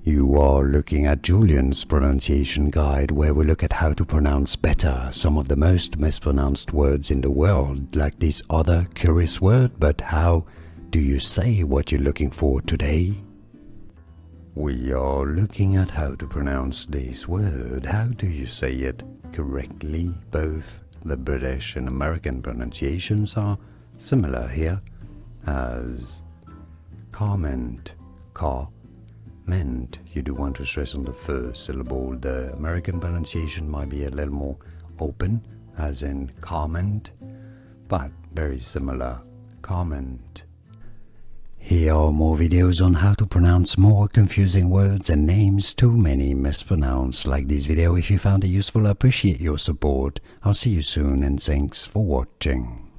You are looking at Julian's pronunciation guide, where we look at how to pronounce better some of the most mispronounced words in the world, like this other curious word. But how do you say what you're looking for today? We are looking at how to pronounce this word. How do you say it correctly? Both the British and American pronunciations are similar here, as comment, meant. You do want to stress on the first syllable. The American pronunciation might be a little more open, as in comment, but very similar, comment. Here are more videos on how to pronounce more confusing words and names too many mispronounced. Like this video if you found it useful. I appreciate your support. I'll see you soon and thanks for watching.